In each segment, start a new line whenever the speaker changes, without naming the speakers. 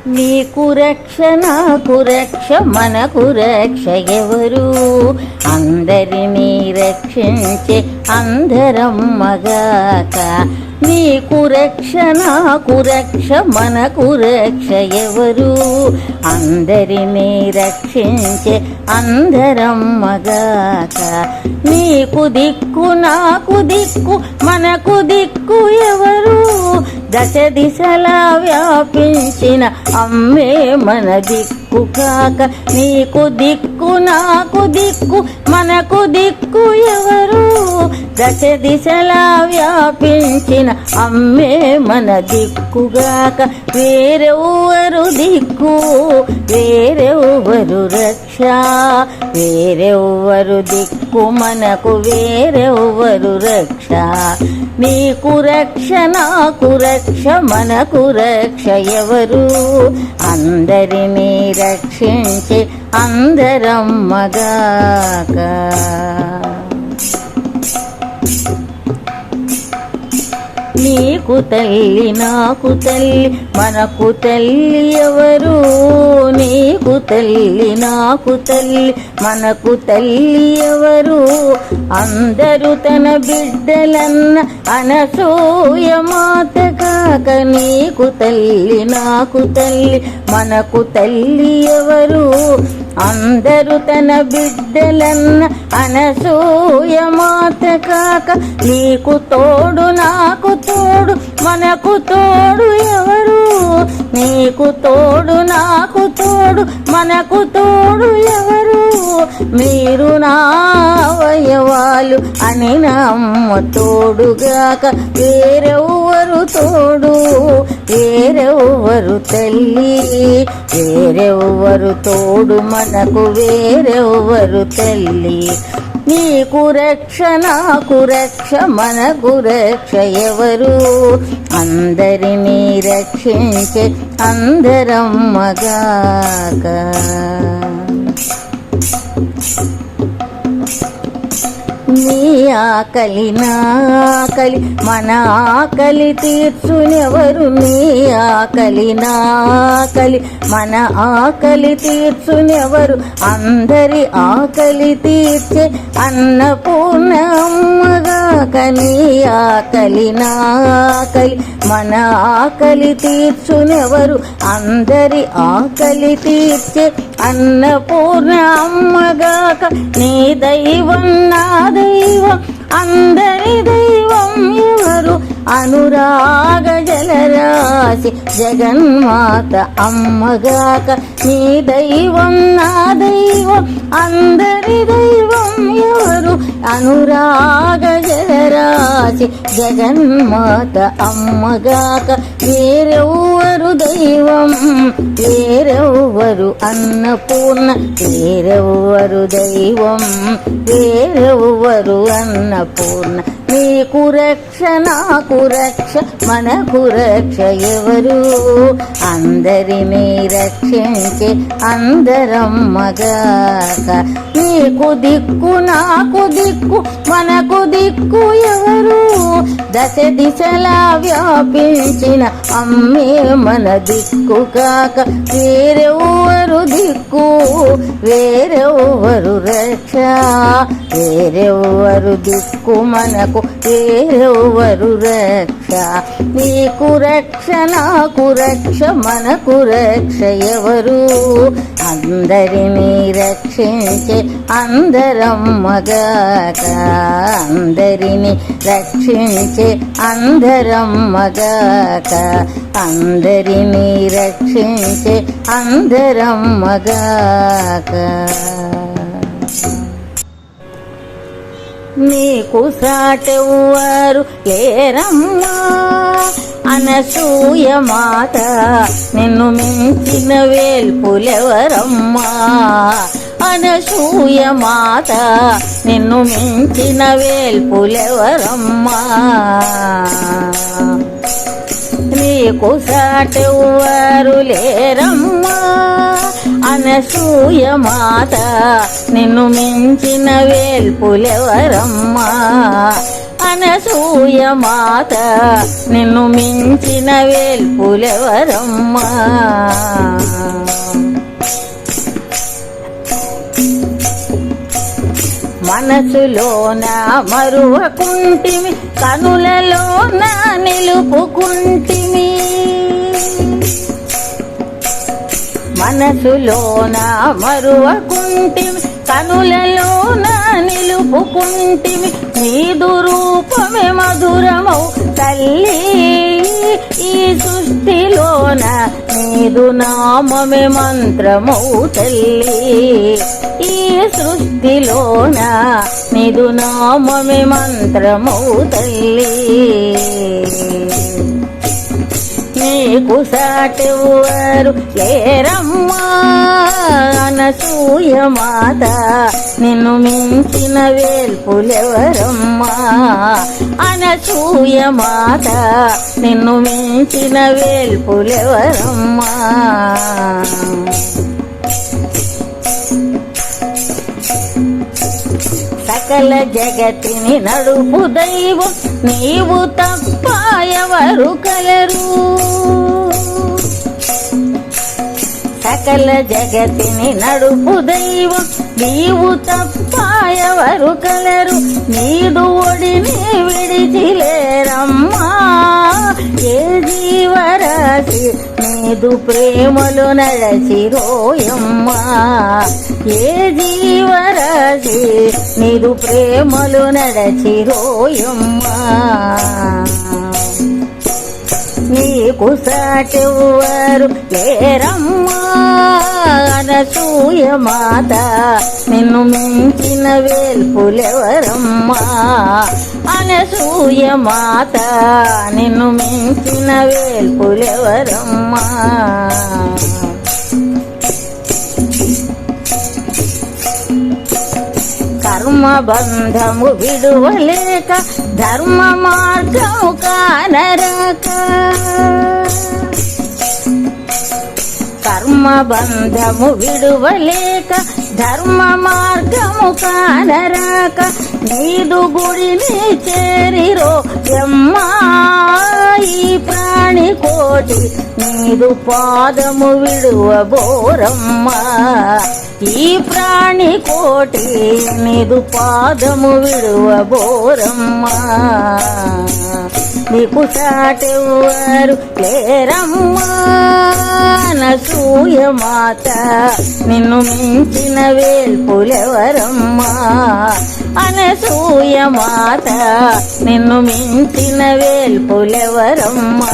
నీకు రక్ష నాకు రక్ష మనకు రక్ష ఎవరు అందరినీ రక్షించే అందరం మగాక నీకు రక్ష నాకు రక్ష మనకు రక్ష ఎవరు అందరినీ రక్షించే అందరం మగాక నీకు దిక్కు నాకు దిక్కు మనకు దిక్కు ఎవరు దశ దిశలా వ్యాపించిన అమ్మే మన దిక్కు కాక నీకు దిక్కు నాకు దిక్కు మనకు దిక్కు ఎవరు దశ దిశలా వ్యాపించిన అమ్మే మన దిక్కుగాక వేరెవ్వరు దిక్కు వేరెవ్వరు రక్ష వేరెవ్వరు దిక్కు మనకు వేరెవ్వరు రక్ష నీకు రక్ష నాకు రక్ష మనకు రక్ష ఎవరు అందరినీ రక్షించే అందరం మగాక నీకు తల్లి నాకు తల్లి మనకు తల్లి ఎవరు నీకు తల్లి నాకు తల్లి మనకు తల్లి ఎవరు అందరూ తన బిడ్డలన్న అనసూయ మాత కాక నీకు తల్లి నాకు తల్లి మనకు తల్లి ఎవరు అందరూ తన బిడ్డలన్న అనసూయ మాత కాక నీకు తోడు నాకు తోడు మనకు తోడు ఎవరు నీకు తోడు నాకు తోడు మనకు తోడు ఎవరు మీరు నా అవయవాలు అని నా అమ్మ తోడుగాక వేరెవ్వరు తోడు వేరెవ్వరు తల్లి వేరెవ్వరు తోడు మనకు వేరెవ్వరు తల్లి నీకు రక్ష నాకు రక్ష మనకు రక్ష ఎవరు అందరినీ రక్షించే అందరం మగాక నీ ఆకలి నాకలి మన ఆకలి తీర్చునెవరు నీ ఆకలి నాకలి మన ఆకలి తీర్చునెవరు అందరి ఆకలి తీర్చే అన్నపూర్ణ అమ్మగాక నీ ఆకలి నాకలి మన ఆకలి తీర్చునెవరు అందరి ఆకలి తీర్చే అన్నపూర్ణ అమ్మగాక నీ దైవం నా దైవం అందరి దైవం ఎవరు అనురాగ జలరాశి జగన్మాత అమ్మగాక నీ దైవం నా దైవం అందరి దైవం ఎవరు అనురాగ జలరాశి జగన్మాత అమ్మగాక వేరెవ్వరు దైవం వేరెవ్వరు అన్నపూర్ణ వేరెవ్వరు దైవం వేరెవ్వరు అన్నపూర్ణ నీకు రక్ష నాకు రక్ష మనకు రక్ష ఎవరు అందరినీ రక్షించే అందరం మగాక నీకు దిక్కు నాకు దిక్కు మనకు దిక్కు ఎవరు దశ దిశలా వ్యాపించిన అమ్మే మన దిక్కు కాక వేరెవ్వరు దిక్కు వేరెవ్వరు రక్ష వేరెవ్వరు దిక్కు మనకు వేరెవ్వరు రక్ష నీకు రక్ష నాకు రక్ష మనకు రక్ష ఎవరు అందరినీ రక్షించే అందరం మగాక అందరినీ రక్షించే అందరం మగాక అందరినీ రక్షించే అందరం మగాక నీకు సాటెవ్వరు లేరమ్మా అనసూయ మాత నిన్ను మించిన వేల్పులెవరమ్మా అనసూయ మాత నిన్ను మించిన వేల్పులెవరమ్మా నీకు సాటెవ్వరు లేరమ్మా అనసూయ మాత నిన్ను మించిన వేల్పులెవరమ్మా అనసూయ మాత నిన్ను మించిన వేల్పులెవరమ్మా మనసులోన మరువకుంటిమి కనులలోన నిలుపుకుంటిమి మనసులోన మరువకుంటిమి కనులలోన నిలుపుకుంటిమి నీదు రూపమే మధురమౌ తల్లి ఈ సృష్టిలోన నీదు నామమే మంత్రమౌ తల్లి ఈ సృష్టిలోన నీదు నామమే మంత్రమౌ తల్లి నీకు సాటెవ్వరు లేరమ్మా అనసూయ మాత నిన్ను మించిన వేల్పులెవరమ్మా అనసూయ మాత నిన్ను మించిన వేల్పులెవరమ్మా సకల జగతిని నడుపు దైవం నీవు తప్ప ఎవరు కలరు సకల జగతిని నడుపు దైవం నీవు తప్ప ఎవరు కలరు నీదు ఒడిని విడిచిలేరమ్మా ఏ జీవరాశి నీదు ప్రేమలు నడచిరోయమ్మా ఏ జీవరాశి నీదు ప్రేమలు నడచిరోయమ్మా నీకు సాటెవ్వరు లేరమ్మా అనసూయ మాత నిన్ను మించిన వేల్పులెవరమ్మా అనసూయ మాత నిన్ను మించిన వేల్పులెవరమ్మా కర్మ బంధము విడువలేక ధర్మ మార్గము కానరక కర్మ బంధము విడువలేక ధర్మ మార్గము కానరక నీదు గుడిని చేరిరో యమ్మా ఈ ప్రాణి కోటి నీదు పాదము విడువబోరమ్మా ఈ ప్రాణి కోటి నీదు పాదము విడువబోరమ్మా నీకు సాటెవ్వరు లేరమ్మా అనసూయ మాత నిన్ను మించిన వేల్పులెవరమ్మా అనసూయ మాత నిన్ను మించిన వేల్పులెవరమ్మా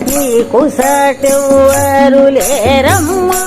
నీకు సాటెవ్వరు లేరమ్మా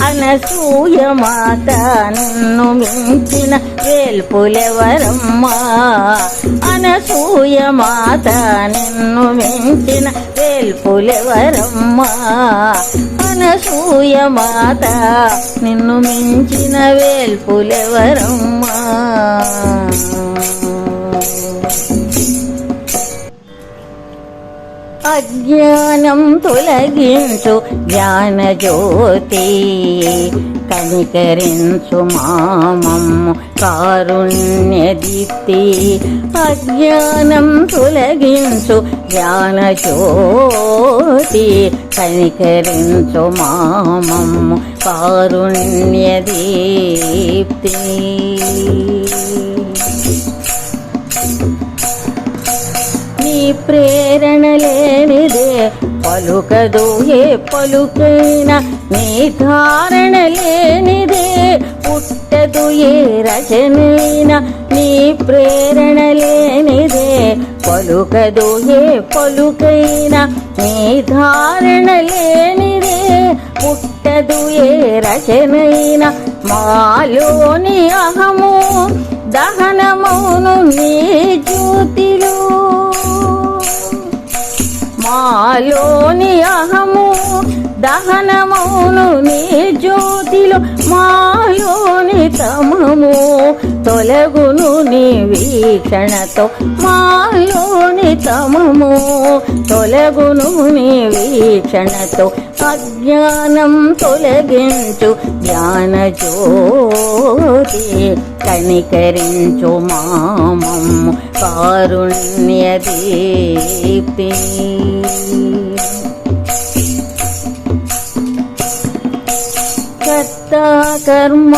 అనసూయ మాత నిన్ను మించిన వేల్పులెవరమ్మా అనసూయ మాత నిన్ను మించిన వేల్పులెవరమ్మా అనసూయ మాత నిన్ను మించిన వేల్పులెవరమ్మా అజ్ఞానం తొలగించు జ్ఞానజ్యోతి కనికరించు మామమ్ము కారుణ్యదీప్తి అజ్ఞానం తొలగించు జ్ఞానజ్యోతి కనికరించు మామమ్ము కారుణ్యదీప్తి నీ ప్రేరణ లేనిదే పలుకదు ఏ పలుకైనా నీ ధారణ లేనిదే పుట్టదు ఏ రచనైనా నీ ప్రేరణ లేనిదే పలుకదు ఏ పలుకైనా నీ ధారణ లేనిదే పుట్టదు ఏ రచనైనా మాలోని అహము దహనమౌను నీ జ్యోతిలో మాలోని అహము దహనమౌను నీ జ్యోతిలో మాలోని తమము తొలగును నీ వీక్షణతో మాలోని తమము తొలగును నీ వీక్షణతో అజ్ఞానం తొలగించు జ్ఞానజ్యోతి కనికరించు మామమ్ము కారుణ్యదీప్తి కర్త కర్మ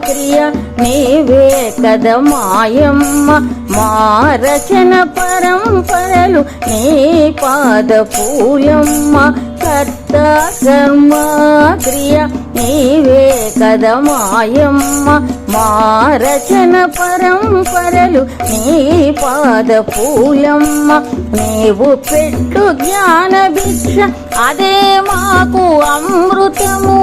క్రియ నీవే కద మాయమ్మ మా రచన పరంపరలు నీ పాద పూలమ్మ కర్త కర్మ క్రియ నీవే కద మాయమ్మ మా రచన పరంపరలు నీ పాద పూలమ్మ నీవు పెట్టు జ్ఞాన భిక్ష అదే మాకు అమృతము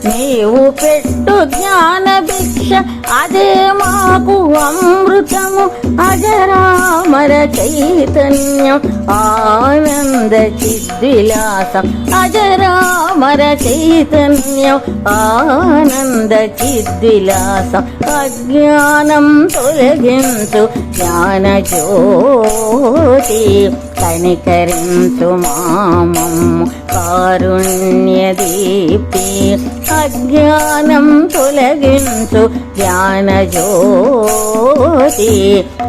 నీవు పెట్టు జ్ఞాన భిక్ష అదే మాకు అమృతము అజరామర చైతన్యం ఆనంద చిద్విలాసం అజరామర చైతన్యం ఆనంద చిద్విలాసం అజ్ఞానం తొలగించు జ్ఞాన జ్యోతి కనికరించు మామమ్ము కారుణ్య దీప్తి అజ్ఞానం తొలగించు జ్ఞాన జ్యోతి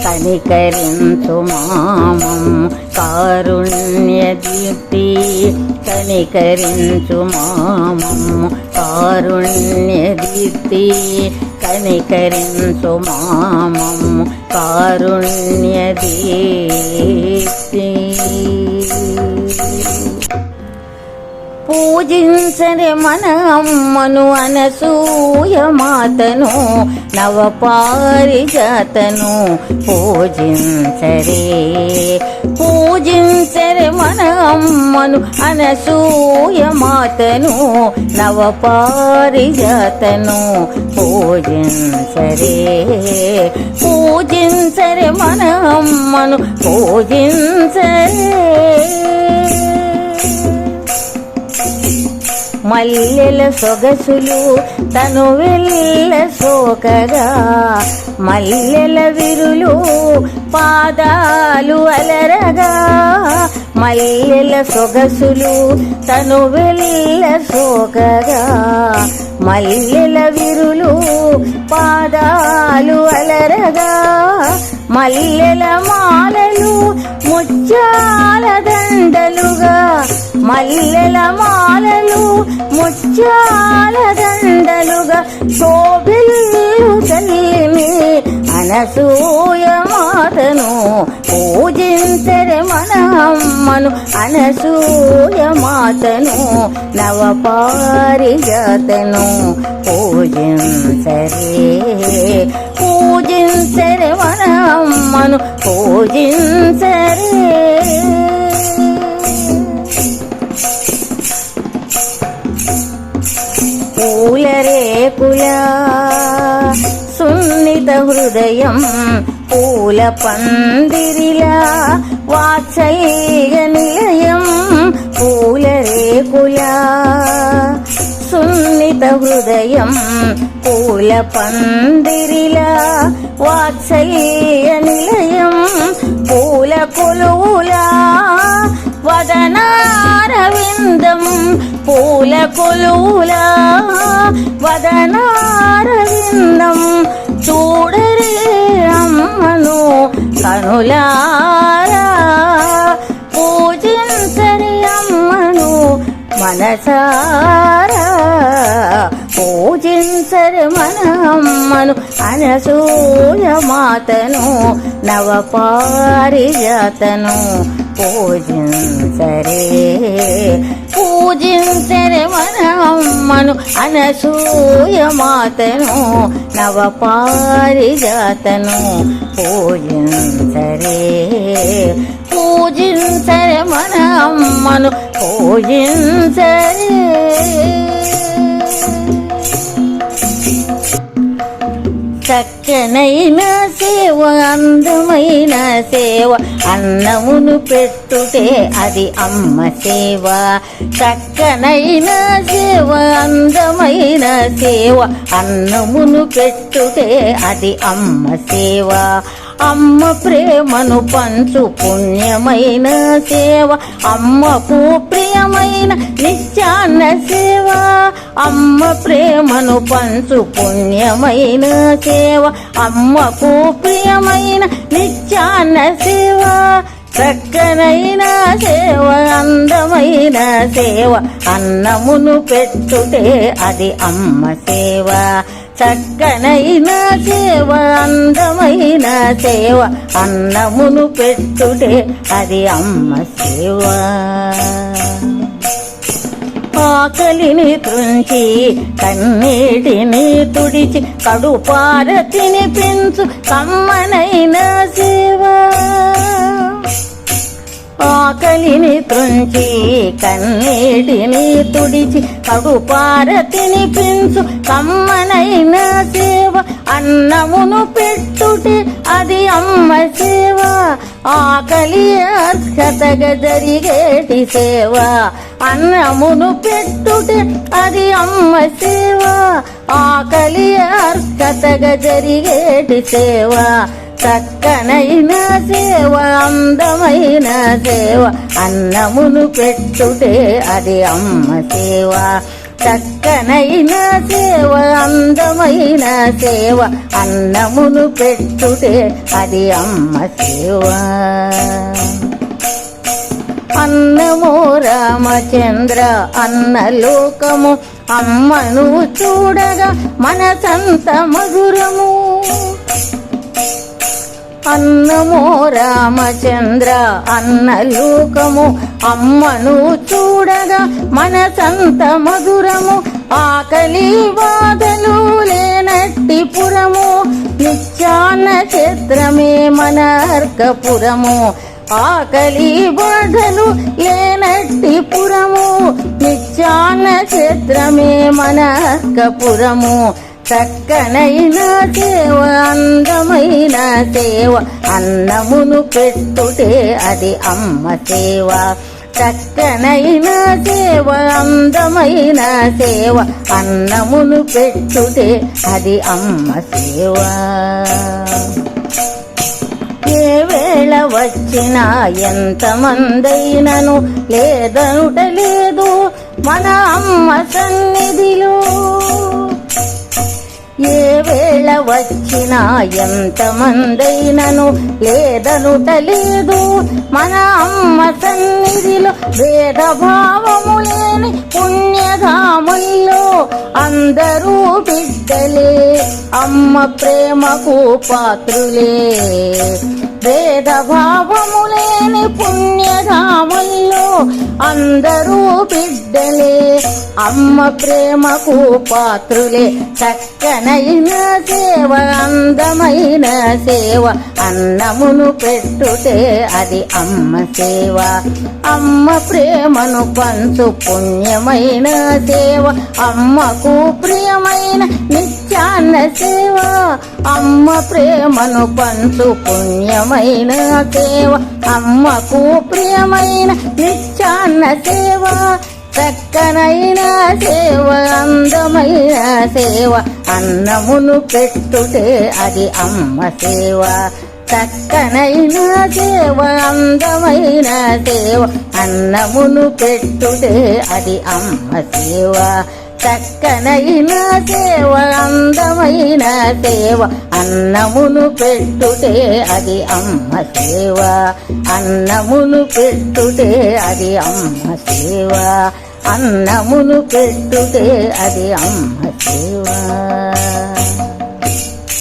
కనికరించు మామమ్ము కారుణ్య దీప్తి కనికరించు మామమ్ము కారుణ్య దీప్తి కనికరించు మామమ్ము కారుణ్య దీప్తి పూజించరే మన అమ్మను అనసూయ మాతను నవపారిజాతను పూజించరే పూజించరే మన అమ్మను అనసూయ మాతను నవపారిజాతను పూజించరే పూజించరే మన అమ్మను పూజించరే మల్లెల సొగసులు తను వెళ్ళ సోకగా మల్లెల విరులు పాదాలు అలరగా మల్లెల సొగసులు తను వెళ్ళ సోకగా మల్లెల విరులు పాదాలు అలరగా మల్లెల మాలలు ముత్యాల దండలుగా మల్లెల మాలలు ముత్యాల దండలుగా శోభిల్లు తల్లిని అనసూయ మాతను పూజించరే మన అమ్మను అనసూయ మాతను నవపారిజాతను పూజించరే పూజించరే మన అమ్మను పూజించరే పూల రేకుల సున్నిత హృదయం పూల పందిరిలా వాత్సల్య నిలయం పూల రేకుల సున్నిత హృదయం పూల పందిరిలా వాత్సల్య నిలయం పూల కొలువులా వదనారవిందం పూల కొలువులా వదనారవిందం చూడరే అమ్మను కనులారా పూజించరే అమ్మను మనసారా పూజించరే మన అమ్మను అనసూయ మాతను నవపారిజాతను పూజించరే పూజించరే మన అమ్మను అనసూయ మాతను నవపారిజాతను పూజించరే పూజించరే మన అమ్మను పూజించరే చక్కనైన సేవ అందమైన సేవ అన్నమును పెట్టుటే అది అమ్మ సేవ చక్కనైన సేవ అందమైన సేవ అన్నమును పెట్టుటే అది అమ్మ సేవ అమ్మ ప్రేమను పంచు పుణ్యమైన సేవ అమ్మకు ప్రియమైన నిత్యాన్న సేవ అమ్మ ప్రేమను పంచు పుణ్యమైన సేవ అమ్మకు ప్రియమైన నిత్యాన్న సేవ చక్కనైన సేవ అందమైన సేవ అన్నమును పెట్టుటే అది అమ్మ సేవ చక్కనైన సేవ అందమైన సేవ అన్నమును పెట్టుటే అది అమ్మ సేవ ఆకలిని త్రుంచి కన్నీటిని తుడిచి కడుపార తినిపించు కమ్మనైన సేవ ఆకలిని త్రుంచి కన్నీటిని తుడిచి కడుపార తినిపించు కమ్మనైన సేవ అన్నమును పెట్టుటే అది అమ్మ సేవ ఆకలి అర్హతగా జరిగేటి సేవ అన్నమును పెట్టుటే అది అమ్మ సేవ ఆకలి అర్హతగా జరిగేటి సేవ చక్కనైన సేవ అందమైన సేవ అన్నమును పెట్టుటే అది అమ్మ సేవ చక్కనైన సేవ అందమైన సేవ అన్నమును పెట్టుటే అది అమ్మ సేవ అన్నమో రామచంద్ర అన్నలోకము అమ్మను చూడగా మనసంత మధురము అన్నమో రామచంద్ర అన్నలోకము అమ్మను చూడగా మనసంత మధురము ఆకలి బాధలు లేనట్టి పురము నిత్యాన్న క్షేత్రమే మన అర్కపురము ఆకలి బాధలు లేనట్టి పురము నిత్యాన్న క్షేత్రమే మన అర్కపురము చక్కనైన సేవ అందమైన సేవ అన్నమును పెట్టుటే అది అమ్మ సేవ చక్కనైన సేవ అందమైన సేవ అన్నమును పెట్టుటే అది అమ్మ సేవ ఏ వేళ వచ్చినా ఎంతమందైనను లేదనుట లేదు మన అమ్మ సన్నిధిలో ఏ వేళ వచ్చినా ఎంతమందైనను లేదనుట లేదు మన అమ్మ సన్నిధిలో భేదభావము లేని పుణ్యధాముల్లో అందరూ బిడ్డలే అమ్మ ప్రేమకు పాత్రులే భేదభావము లేని పుణ్యధాముల్లో అందరూ బిడ్డలే అమ్మ ప్రేమకు పాత్రులే చక్కనైన సేవ అందమైన సేవ అన్నమును పెట్టుటే అది అమ్మ సేవ అమ్మ ప్రేమను పంచు పుణ్యమైన సేవ అమ్మకు ప్రియమైన నిత్యాన్న సేవ అమ్మ ప్రేమను పంచు పుణ్యమైన సేవ అమ్మకు ప్రియమైన నిత్యాన్న సేవ చక్కనైన సేవ అందమైన సేవ అన్నమును పెట్టుటే అది అమ్మ సేవ చక్కనైన సేవ అందమైన సేవ అన్నమును పెట్టుటే అది అమ్మ సేవ చక్కనైన సేవ అందమైన సేవ అన్నమును పెట్టుటే అది అమ్మ సేవ అన్నమును పెట్టుటే అది అమ్మ సేవ అన్నమును పెట్టుటే అది అమ్మ సేవ